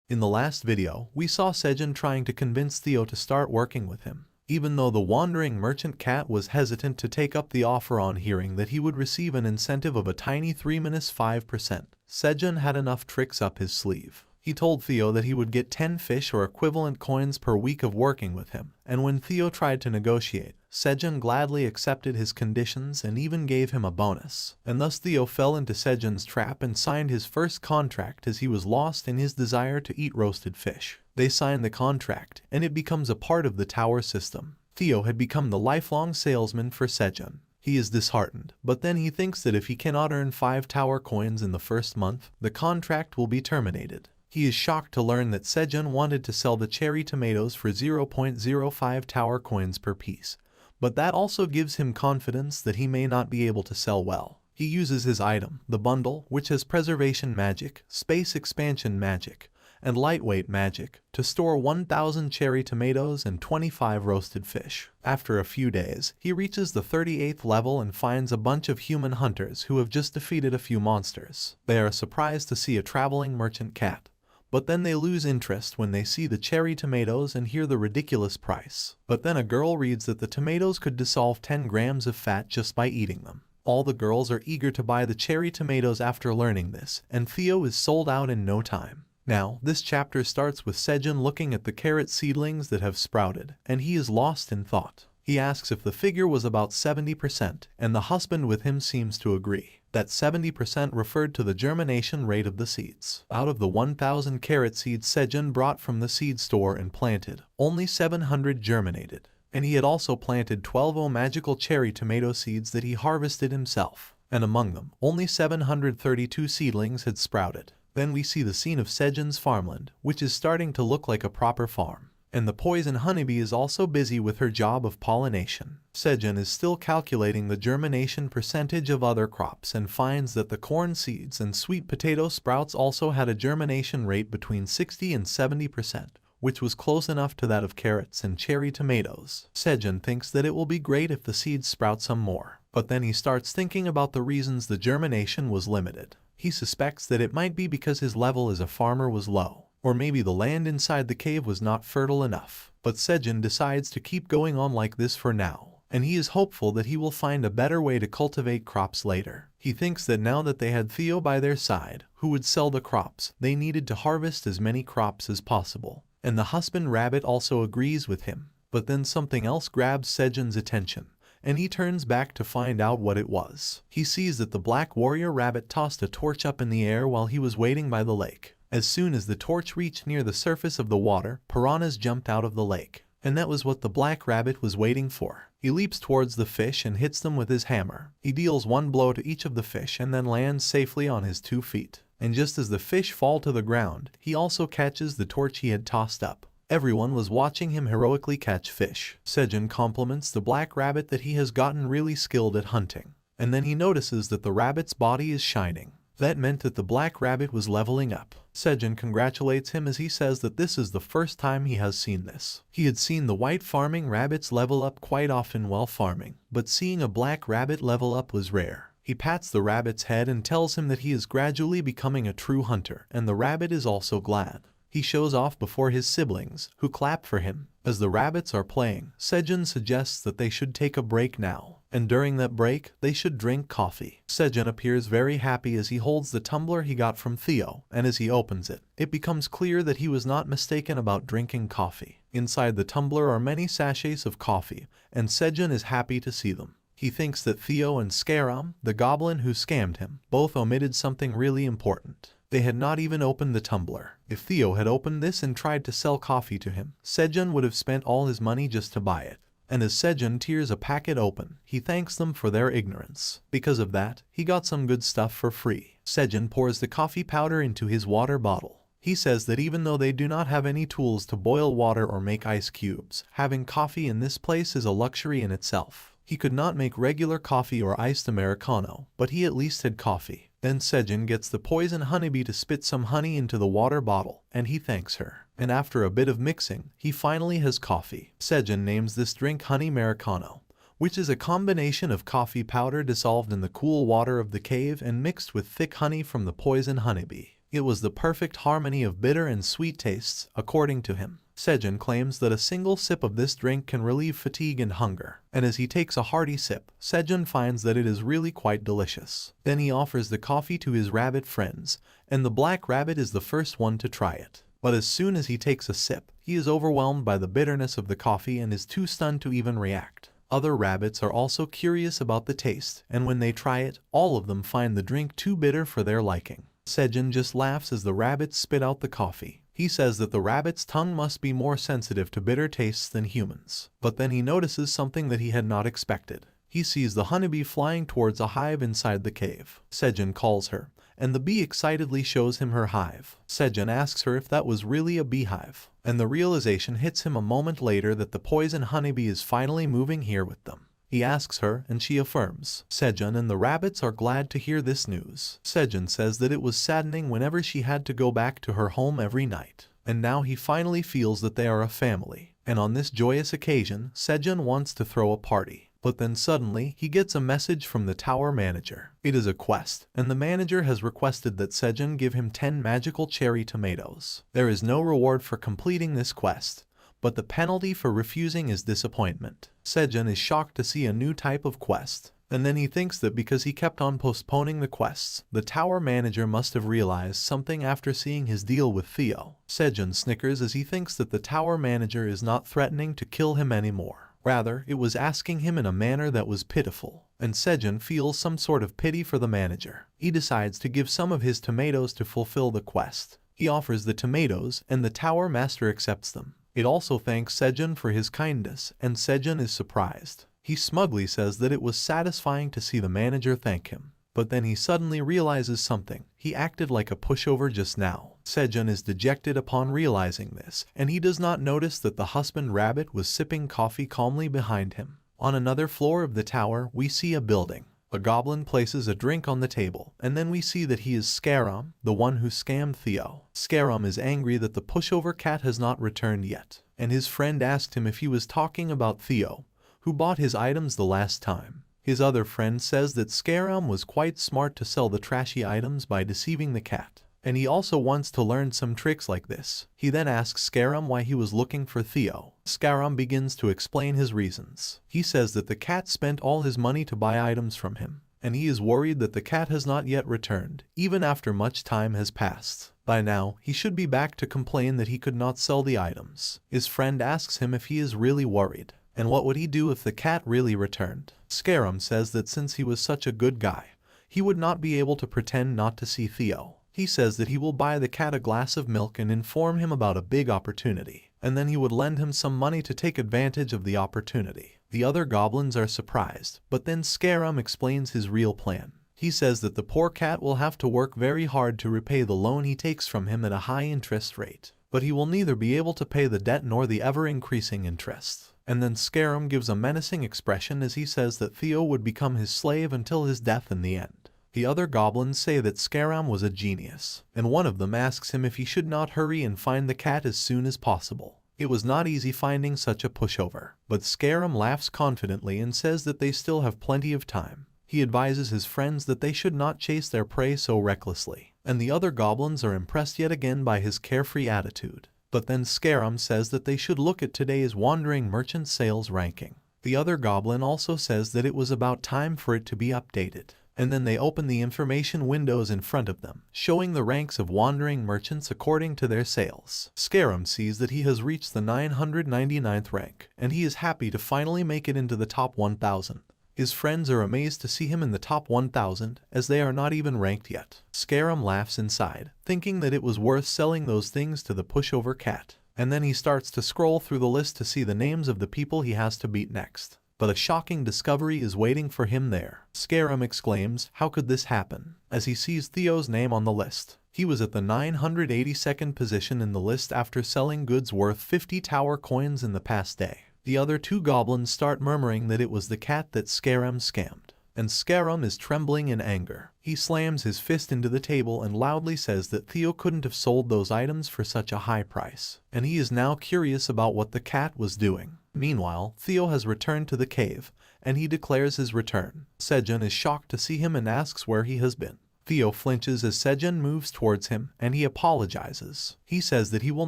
In the last video, we saw Sejun trying to convince Theo to start working with him. Even though the wandering merchant cat was hesitant to take up the offer on hearing that he would receive an incentive of a tiny 3-5%, Sejun had enough tricks up his sleeve. He told Theo that he would get 10 fish or equivalent coins per week of working with him, and when Theo tried to negotiate, Sejun gladly accepted his conditions and even gave him a bonus. And thus Theo fell into Sejun's trap and signed his first contract as he was lost in his desire to eat roasted fish. They sign the contract, and it becomes a part of the tower system. Theo had become the lifelong salesman for Sejun. He is disheartened, but then he thinks that if he cannot earn 5 tower coins in the first month, the contract will be terminated. He is shocked to learn that Sejun wanted to sell the cherry tomatoes for 0.05 tower coins per piece, but that also gives him confidence that he may not be able to sell well. He uses his item, the bundle, which has preservation magic, space expansion magic, and lightweight magic, to store 1,000 cherry tomatoes and 25 roasted fish. After a few days, he reaches the 38th level and finds a bunch of human hunters who have just defeated a few monsters. They are surprised to see a traveling merchant cat, but then they lose interest when they see the cherry tomatoes and hear the ridiculous price. But then a girl reads that the tomatoes could dissolve 10 grams of fat just by eating them. All the girls are eager to buy the cherry tomatoes after learning this, and Theo is sold out in no time. Now, this chapter starts with Sejun looking at the carrot seedlings that have sprouted, and he is lost in thought. He asks if the figure was about 70%, and the husband with him seems to agree. That 70% referred to the germination rate of the seeds. Out of the 1,000 carrot seeds Sejun brought from the seed store and planted, only 700 germinated. And he had also planted 12 magical cherry tomato seeds that he harvested himself. And among them, only 732 seedlings had sprouted. Then we see the scene of Sejun's farmland, which is starting to look like a proper farm. And the poison honeybee is also busy with her job of pollination. Sejun is still calculating the germination percentage of other crops and finds that the corn seeds and sweet potato sprouts also had a germination rate between 60 and 70%, which was close enough to that of carrots and cherry tomatoes. Sejun thinks that it will be great if the seeds sprout some more, but then he starts thinking about the reasons the germination was limited. He suspects that it might be because his level as a farmer was low, or maybe the land inside the cave was not fertile enough. But Sejun decides to keep going on like this for now, and he is hopeful that he will find a better way to cultivate crops later. He thinks that now that they had Theo by their side, who would sell the crops, they needed to harvest as many crops as possible. And the husband rabbit also agrees with him. But then something else grabs Sejun's attention, and he turns back to find out what it was. He sees that the black warrior rabbit tossed a torch up in the air while he was waiting by the lake. As soon as the torch reached near the surface of the water, piranhas jumped out of the lake. And that was what the black rabbit was waiting for. He leaps towards the fish and hits them with his hammer. He deals one blow to each of the fish and then lands safely on his 2 feet. And just as the fish fall to the ground, he also catches the torch he had tossed up. Everyone was watching him heroically catch fish. Sejun compliments the black rabbit that he has gotten really skilled at hunting. And then he notices that the rabbit's body is shining. That meant that the black rabbit was leveling up. Sejun congratulates him as he says that this is the first time he has seen this. He had seen the white farming rabbits level up quite often while farming, but seeing a black rabbit level up was rare. He pats the rabbit's head and tells him that he is gradually becoming a true hunter, and the rabbit is also glad. He shows off before his siblings, who clap for him. As the rabbits are playing, Sejun suggests that they should take a break now, and during that break, they should drink coffee. Sejun appears very happy as he holds the tumbler he got from Theo, and as he opens it, it becomes clear that he was not mistaken about drinking coffee. Inside the tumbler are many sachets of coffee, and Sejun is happy to see them. He thinks that Theo and Squirrel, the goblin who scammed him, both omitted something really important. They had not even opened the tumbler. If Theo had opened this and tried to sell coffee to him, Sejun would have spent all his money just to buy it. And as Sejun tears a packet open, he thanks them for their ignorance. Because of that, he got some good stuff for free. Sejun pours the coffee powder into his water bottle. He says that even though they do not have any tools to boil water or make ice cubes, having coffee in this place is a luxury in itself. He could not make regular coffee or iced Americano, but he at least had coffee. Then Sejun gets the poison honeybee to spit some honey into the water bottle, and he thanks her. And after a bit of mixing, he finally has coffee. Sejun names this drink Honey Americano, which is a combination of coffee powder dissolved in the cool water of the cave and mixed with thick honey from the poison honeybee. It was the perfect harmony of bitter and sweet tastes, according to him. Sejun claims that a single sip of this drink can relieve fatigue and hunger, and as he takes a hearty sip, Sejun finds that it is really quite delicious. Then he offers the coffee to his rabbit friends, and the black rabbit is the first one to try it. But as soon as he takes a sip, he is overwhelmed by the bitterness of the coffee and is too stunned to even react. Other rabbits are also curious about the taste, and when they try it, all of them find the drink too bitter for their liking. Sejun just laughs as the rabbits spit out the coffee. He says that the rabbit's tongue must be more sensitive to bitter tastes than humans. But then he notices something that he had not expected. He sees the honeybee flying towards a hive inside the cave. Sejun calls her, and the bee excitedly shows him her hive. Sejun asks her if that was really a beehive, and the realization hits him a moment later that the poison honeybee is finally moving here with them. He asks her, and she affirms. Sejun and the rabbits are glad to hear this news. Sejun says that it was saddening whenever she had to go back to her home every night, and now he finally feels that they are a family. And on this joyous occasion, Sejun wants to throw a party. But then suddenly, he gets a message from the tower manager. It is a quest, and the manager has requested that Sejun give him 10 magical cherry tomatoes. There is no reward for completing this quest, but the penalty for refusing is disappointment. Sejun is shocked to see a new type of quest, and then he thinks that because he kept on postponing the quests, the tower manager must have realized something after seeing his deal with Theo. Sejun snickers as he thinks that the tower manager is not threatening to kill him anymore. Rather, it was asking him in a manner that was pitiful, and Sejun feels some sort of pity for the manager. He decides to give some of his tomatoes to fulfill the quest. He offers the tomatoes, and the tower master accepts them. It also thanks Sejun for his kindness, and Sejun is surprised. He smugly says that it was satisfying to see the manager thank him. But then he suddenly realizes something. He acted like a pushover just now. Sejun is dejected upon realizing this, and he does not notice that the husband rabbit was sipping coffee calmly behind him. On another floor of the tower, we see a building. A goblin places a drink on the table, and then we see that he is Squirrel, the one who scammed Theo. Squirrel is angry that the pushover cat has not returned yet, and his friend asked him if he was talking about Theo, who bought his items the last time. His other friend says that Squirrel was quite smart to sell the trashy items by deceiving the cat, and he also wants to learn some tricks like this. He then asks Squirrel why he was looking for Theo. Squirrel begins to explain his reasons. He says that the cat spent all his money to buy items from him, and he is worried that the cat has not yet returned, even after much time has passed. By now, he should be back to complain that he could not sell the items. His friend asks him if he is really worried, and what would he do if the cat really returned. Squirrel says that since he was such a good guy, he would not be able to pretend not to see Theo. He says that he will buy the cat a glass of milk and inform him about a big opportunity, and then he would lend him some money to take advantage of the opportunity. The other goblins are surprised, but then Squirrel explains his real plan. He says that the poor cat will have to work very hard to repay the loan he takes from him at a high interest rate, but he will neither be able to pay the debt nor the ever-increasing interest. And then Squirrel gives a menacing expression as he says that Theo would become his slave until his death in the end. The other goblins say that Squirrel was a genius, and one of them asks him if he should not hurry and find the cat as soon as possible. It was not easy finding such a pushover, but Squirrel laughs confidently and says that they still have plenty of time. He advises his friends that they should not chase their prey so recklessly, and the other goblins are impressed yet again by his carefree attitude. But then Squirrel says that they should look at today's wandering merchant sales ranking. The other goblin also says that it was about time for it to be updated. And then they open the information windows in front of them, showing the ranks of wandering merchants according to their sales. Squirrel sees that he has reached the 999th rank, and he is happy to finally make it into the top 1000. His friends are amazed to see him in the top 1000, as they are not even ranked yet. Squirrel laughs inside, thinking that it was worth selling those things to the pushover cat. And then he starts to scroll through the list to see the names of the people he has to beat next. But a shocking discovery is waiting for him there. Squirrel exclaims, "How could this happen?" as he sees Theo's name on the list. He was at the 982nd position in the list after selling goods worth 50 tower coins in the past day. The other two goblins start murmuring that it was the cat that Squirrel scammed, and Squirrel is trembling in anger. He slams his fist into the table and loudly says that Theo couldn't have sold those items for such a high price, and he is now curious about what the cat was doing. Meanwhile, Theo has returned to the cave, and he declares his return. Sejun is shocked to see him and asks where he has been. Theo flinches as Sejun moves towards him, and he apologizes. He says that he will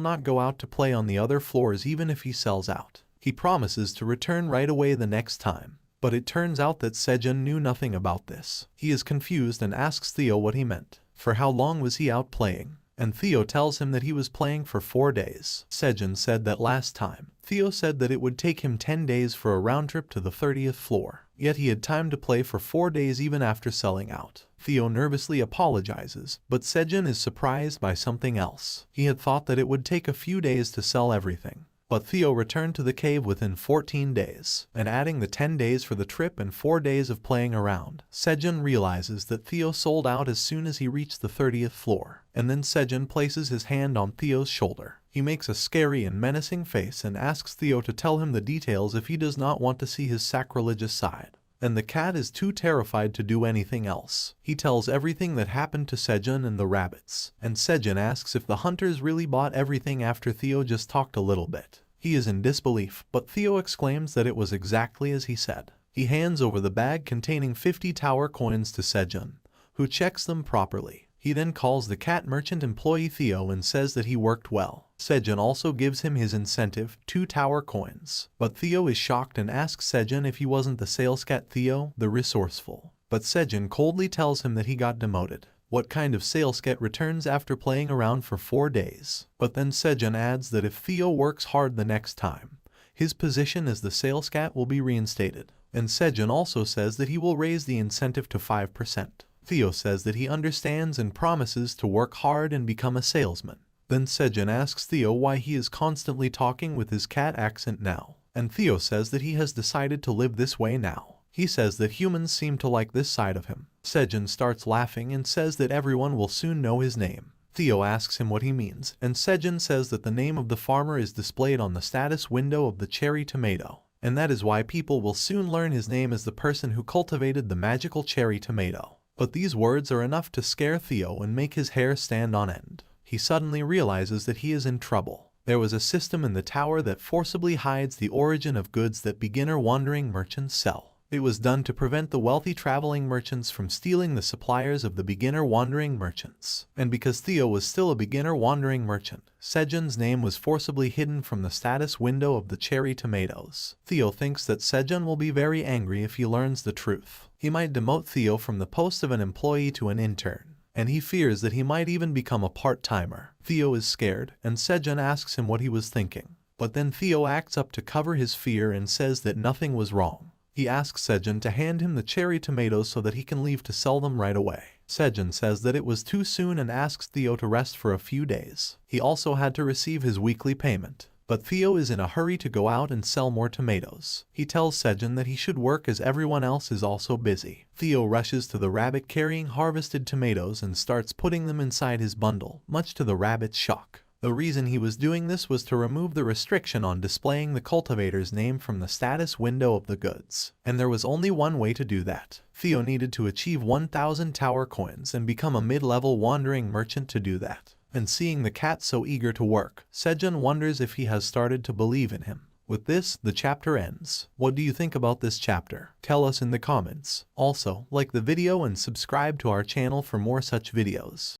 not go out to play on the other floors even if he sells out. He promises to return right away the next time. But it turns out that Sejun knew nothing about this. He is confused and asks Theo what he meant. For how long was he out playing? And Theo tells him that he was playing for 4 days. Sejun said that last time, Theo said that it would take him 10 days for a round trip to the 30th floor. Yet he had time to play for 4 days even after selling out. Theo nervously apologizes, but Sejun is surprised by something else. He had thought that it would take a few days to sell everything. But Theo returned to the cave within 14 days, and adding the 10 days for the trip and 4 days of playing around, Sejun realizes that Theo sold out as soon as he reached the 30th floor, and then Sejun places his hand on Theo's shoulder. He makes a scary and menacing face and asks Theo to tell him the details if he does not want to see his sacrilegious side. And the cat is too terrified to do anything else. He tells everything that happened to Sejun and the rabbits, and Sejun asks if the hunters really bought everything after Theo just talked a little bit. He is in disbelief, but Theo exclaims that it was exactly as he said. He hands over the bag containing 50 tower coins to Sejun, who checks them properly. He then calls the cat merchant employee Theo and says that he worked well. Sejun also gives him his incentive, 2 tower coins. But Theo is shocked and asks Sejun if he wasn't the sales cat Theo, the resourceful. But Sejun coldly tells him that he got demoted. What kind of sales cat returns after playing around for 4 days? But then Sejun adds that if Theo works hard the next time, his position as the sales cat will be reinstated. And Sejun also says that he will raise the incentive to 5%. Theo says that he understands and promises to work hard and become a salesman. Then Sejun asks Theo why he is constantly talking with his cat accent now. And Theo says that he has decided to live this way now. He says that humans seem to like this side of him. Sejun starts laughing and says that everyone will soon know his name. Theo asks him what he means, and Sejun says that the name of the farmer is displayed on the status window of the cherry tomato. And that is why people will soon learn his name as the person who cultivated the magical cherry tomato. But these words are enough to scare Theo and make his hair stand on end. He suddenly realizes that he is in trouble. There was a system in the tower that forcibly hides the origin of goods that beginner wandering merchants sell. It was done to prevent the wealthy traveling merchants from stealing the suppliers of the beginner wandering merchants. And because Theo was still a beginner wandering merchant, Sejun's name was forcibly hidden from the status window of the cherry tomatoes. Theo thinks that Sejun will be very angry if he learns the truth. He might demote Theo from the post of an employee to an intern, and he fears that he might even become a part-timer. Theo is scared, and Sejun asks him what he was thinking. But then Theo acts up to cover his fear and says that nothing was wrong. He asks Sejun to hand him the cherry tomatoes so that he can leave to sell them right away. Sejun says that it was too soon and asks Theo to rest for a few days. He also had to receive his weekly payment. But Theo is in a hurry to go out and sell more tomatoes. He tells Sejun that he should work as everyone else is also busy. Theo rushes to the rabbit carrying harvested tomatoes and starts putting them inside his bundle, much to the rabbit's shock. The reason he was doing this was to remove the restriction on displaying the cultivator's name from the status window of the goods. And there was only one way to do that. Theo needed to achieve 1,000 tower coins and become a mid-level wandering merchant to do that. And seeing the cat so eager to work, Sejun wonders if he has started to believe in him. With this, the chapter ends. What do you think about this chapter? Tell us in the comments. Also, like the video and subscribe to our channel for more such videos.